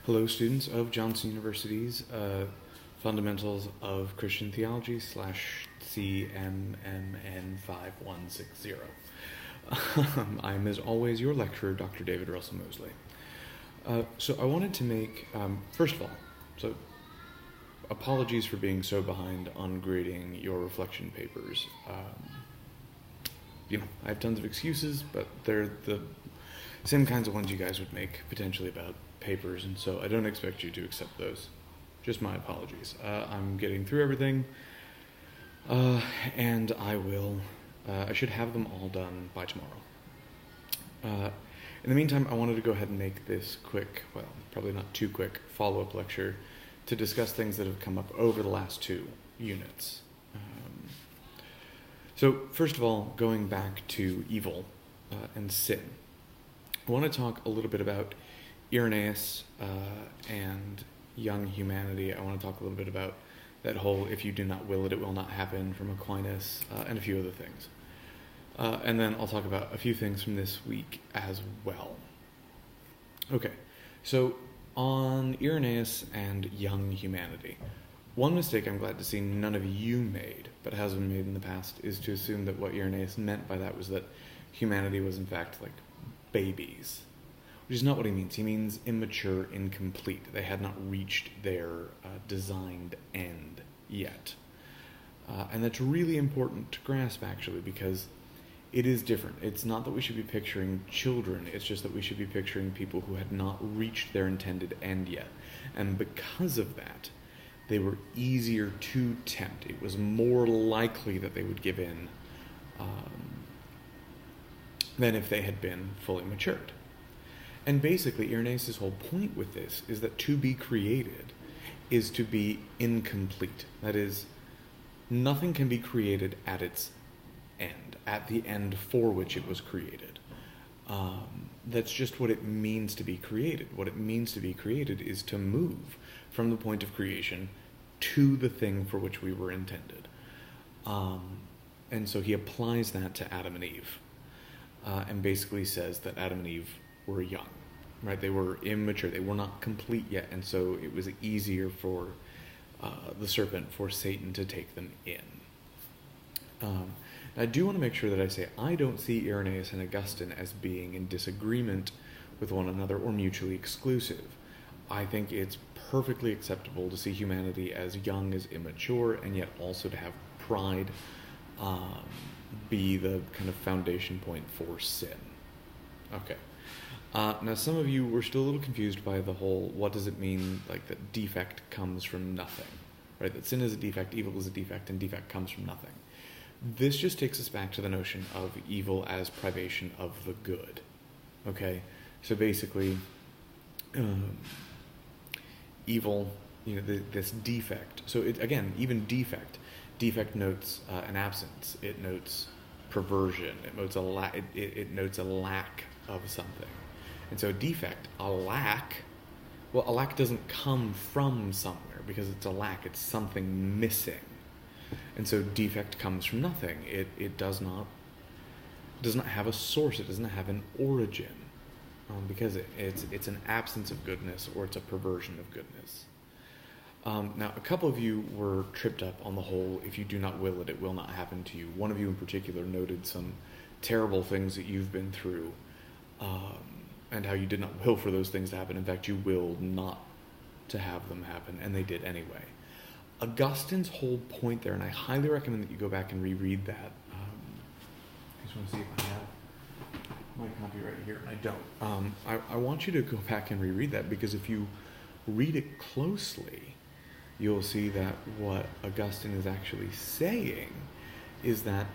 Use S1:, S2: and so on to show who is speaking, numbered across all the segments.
S1: Hello, students of Johnson University's Fundamentals of Christian Theology / CMMN 5160. I'm, as always, your lecturer, Dr. David Russell Mosley. So I wanted to make, first of all, apologies for being so behind on grading your reflection papers. I have tons of excuses, but they're the same kinds of ones you guys would make, potentially, about papers, and so I don't expect you to accept those. Just my apologies. I'm getting through everything, and I should have them all done by tomorrow. In the meantime, I wanted to go ahead and make this quick, well, probably not too quick, follow-up lecture to discuss things that have come up over the last 2 units. So, first of all, going back to evil and sin, I want to talk a little bit about Irenaeus and young humanity. I want to talk a little bit about that whole "if you do not will it, it will not happen" from Aquinas, and a few other things. And then I'll talk about a few things from this week as well. Okay, so on Irenaeus and young humanity, one mistake I'm glad to see none of you made, but has been made in the past, is to assume that what Irenaeus meant by that was that humanity was in fact like babies, which is not what he means. He means immature, incomplete. They had not reached their designed end yet. And that's really important to grasp, actually, because it is different. It's not that we should be picturing children, it's just that we should be picturing people who had not reached their intended end yet. And because of that, they were easier to tempt. It was more likely that they would give in than if they had been fully matured. And basically, Irenaeus' whole point with this is that to be created is to be incomplete. That is, nothing can be created at its end, at the end for which it was created. That's just what it means to be created. What it means to be created is to move from the point of creation to the thing for which we were intended. And so he applies that to Adam and Eve, and basically says that Adam and Eve were young, right? They were immature. They were not complete yet, and so it was easier for the serpent, for Satan, to take them in. I do want to make sure that I say I don't see Irenaeus and Augustine as being in disagreement with one another or mutually exclusive. I think it's perfectly acceptable to see humanity as young as immature, and yet also to have pride be the kind of foundation point for sin. Okay. Now, some of you were still a little confused by the whole, what does it mean, like, that defect comes from nothing, right? That sin is a defect, evil is a defect, and defect comes from nothing. This just takes us back to the notion of evil as privation of the good, okay? So basically, evil, this defect. So even defect notes an absence. It notes perversion. It notes a lack of something. And so defect, a lack doesn't come from somewhere because it's a lack. It's something missing. And so defect comes from nothing. It does not have a source. It doesn't have an origin, because it's an absence of goodness, or it's a perversion of goodness. Now, a couple of you were tripped up on the whole, if you do not will it, it will not happen to you. One of you in particular noted some terrible things that you've been through, and how you did not will for those things to happen. In fact, you willed not to have them happen, and they did anyway. Augustine's whole point there, and I highly recommend that you go back and reread that. I just want to see if I have my copy right here. I don't. I want you to go back and reread that, because if you read it closely, you'll see that what Augustine is actually saying is that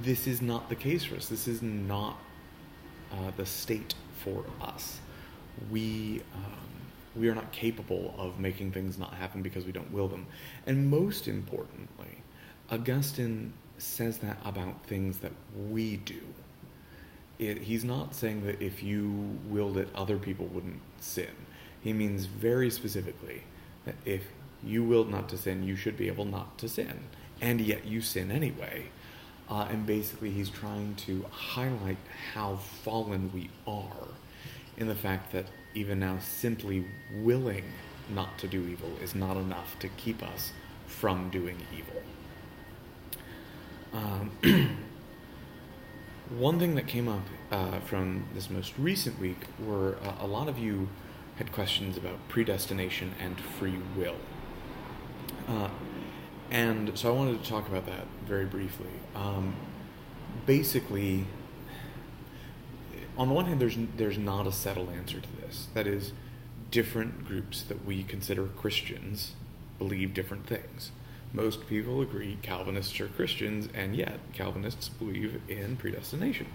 S1: this is not the case for us. This is not the state for us. We are not capable of making things not happen because we don't will them. And most importantly, Augustine says that about things that we do. He's not saying that if you willed it, other people wouldn't sin. He means very specifically that if you willed not to sin, you should be able not to sin. And yet you sin anyway. And basically he's trying to highlight how fallen we are in the fact that even now simply willing not to do evil is not enough to keep us from doing evil. One thing that came up from this most recent week were a lot of you had questions about predestination and free will. And so I wanted to talk about that very briefly. Basically, on the one hand, there's not a settled answer to this. That is, different groups that we consider Christians believe different things. Most people agree Calvinists are Christians, and yet Calvinists believe in predestination.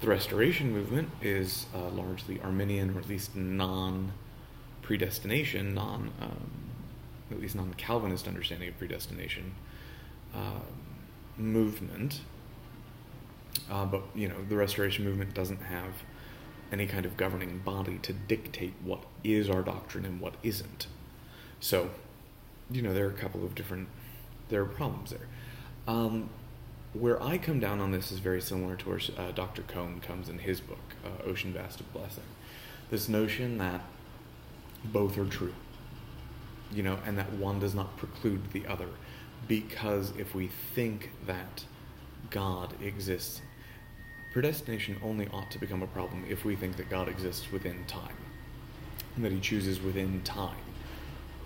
S1: The Restoration movement is largely Arminian, or at least non-predestination, at least non-Calvinist understanding of predestination movement. But, the Restoration movement doesn't have any kind of governing body to dictate what is our doctrine and what isn't. So, there are a couple of there are problems there. Where I come down on this is very similar to where Dr. Cone comes in his book, Ocean Vast of Blessing. This notion that both are true, and that one does not preclude the other. Because if we think that God exists, predestination only ought to become a problem if we think that God exists within time, and that he chooses within time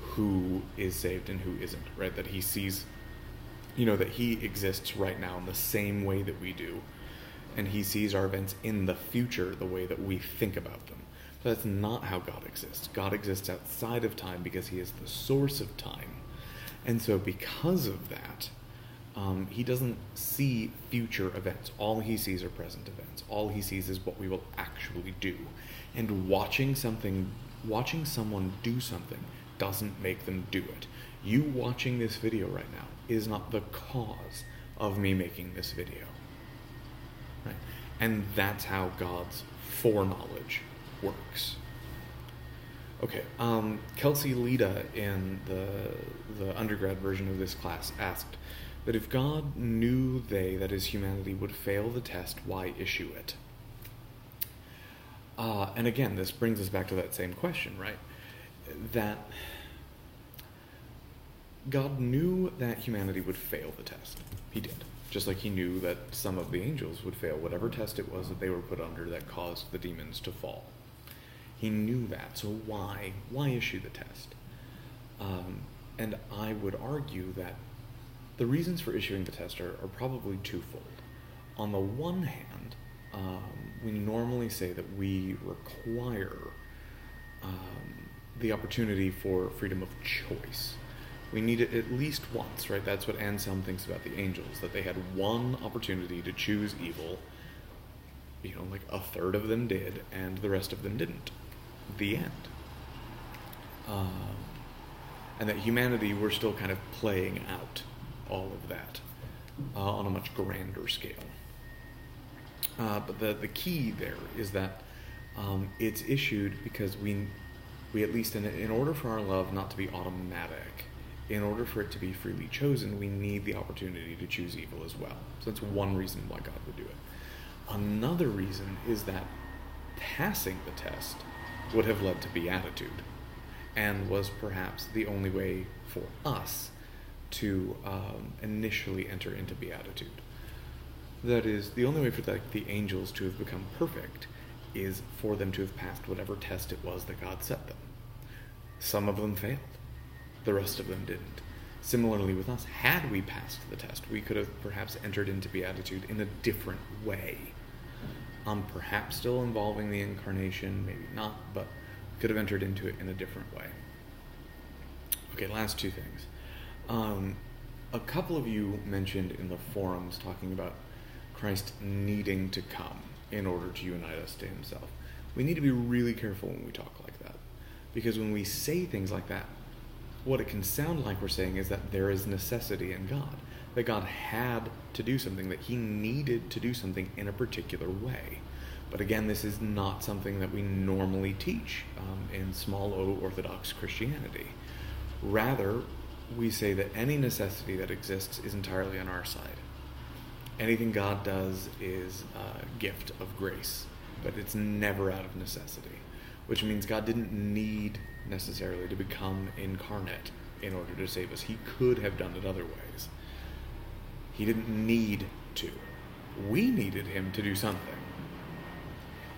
S1: who is saved and who isn't, right? That he sees, that he exists right now in the same way that we do, and he sees our events in the future the way that we think about them. But that's not how God exists. God exists outside of time because he is the source of time. And so because of that, he doesn't see future events. All he sees are present events. All he sees is what we will actually do. And watching someone do something doesn't make them do it. You watching this video right now is not the cause of me making this video. Right? And that's how God's foreknowledge works. Okay, Kelsey Leda in the undergrad version of this class asked that if God knew that is humanity, would fail the test, why issue it? And again, this brings us back to that same question, right? That God knew that humanity would fail the test. He did. Just like he knew that some of the angels would fail whatever test it was that they were put under that caused the demons to fall. He knew that, so why issue the test? And I would argue that the reasons for issuing the test are probably twofold. On the one hand, we normally say that we require the opportunity for freedom of choice. We need it at least once, right? That's what Anselm thinks about the angels, that they had one opportunity to choose evil. Like a third of them did, and the rest of them didn't. The end. And that humanity, we're still kind of playing out all of that on a much grander scale. But the key there is that it's issued because we at least, in order for our love not to be automatic, in order for it to be freely chosen, we need the opportunity to choose evil as well. So that's one reason why God would do it. Another reason is that passing the test would have led to beatitude, and was perhaps the only way for us to initially enter into beatitude. That is, the only way for the angels to have become perfect is for them to have passed whatever test it was that God set them. Some of them failed. The rest of them didn't. Similarly with us, had we passed the test, we could have perhaps entered into beatitude in a different way. Perhaps still involving the incarnation, maybe not, but we could have entered into it in a different way. Okay, last two things. A couple of you mentioned in the forums talking about Christ needing to come in order to unite us to himself. We need to be really careful when we talk like that, because when we say things like that, what it can sound like we're saying is that there is necessity in God, that God had to do something, that he needed to do something in a particular way. But again, this is not something that we normally teach in small o Orthodox Christianity. Rather, we say that any necessity that exists is entirely on our side. Anything God does is a gift of grace, but it's never out of necessity. which means God didn't need necessarily to become incarnate in order to save us. He could have done it other ways. He didn't need to. We needed him to do something.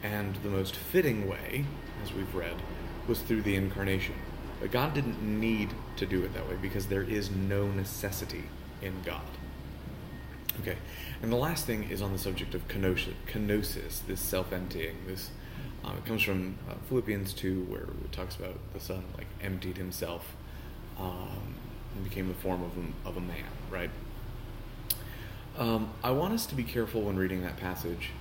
S1: And the most fitting way, as we've read, was through the incarnation. But God didn't need to do it that way because there is no necessity in God. Okay, and the last thing is on the subject of kenosis, this self-emptying. This it comes from Philippians 2, where it talks about the Son emptied himself and became the form of a man, right? I want us to be careful when reading that passage,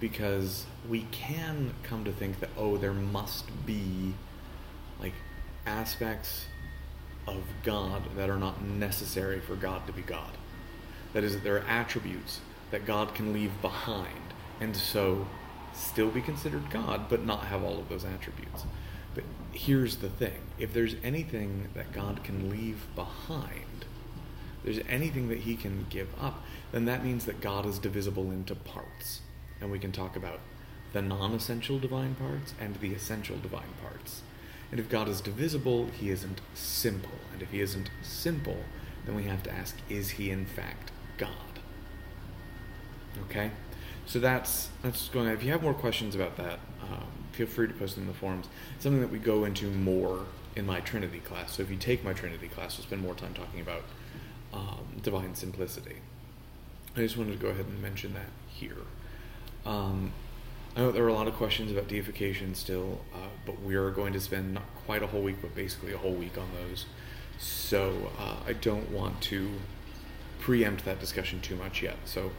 S1: because we can come to think that, there must be aspects of God that are not necessary for God to be God. That is, that there are attributes that God can leave behind, and so still be considered God, but not have all of those attributes. But here's the thing. If there's anything that God can leave behind, there's anything that he can give up, then that means that God is divisible into parts. And we can talk about the non-essential divine parts and the essential divine parts. And if God is divisible, he isn't simple. And if he isn't simple, then we have to ask, is he in fact God? Okay? So that's going on. If you have more questions about that, feel free to post them in the forums. It's something that we go into more in my Trinity class. So if you take my Trinity class, we'll spend more time talking about divine simplicity. I just wanted to go ahead and mention that here. I know there are a lot of questions about deification still, but we are going to spend not quite a whole week, but basically a whole week on those. So I don't want to preempt that discussion too much yet. So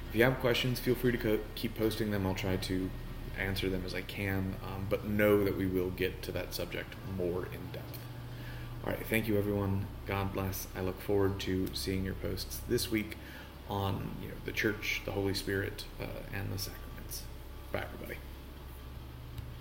S1: if you have questions, feel free to keep posting them. I'll try to answer them as I can, but know that we will get to that subject more in depth. All right, thank you, everyone. God bless. I look forward to seeing your posts this week on the church, the Holy Spirit, and the sacraments. Bye, everybody.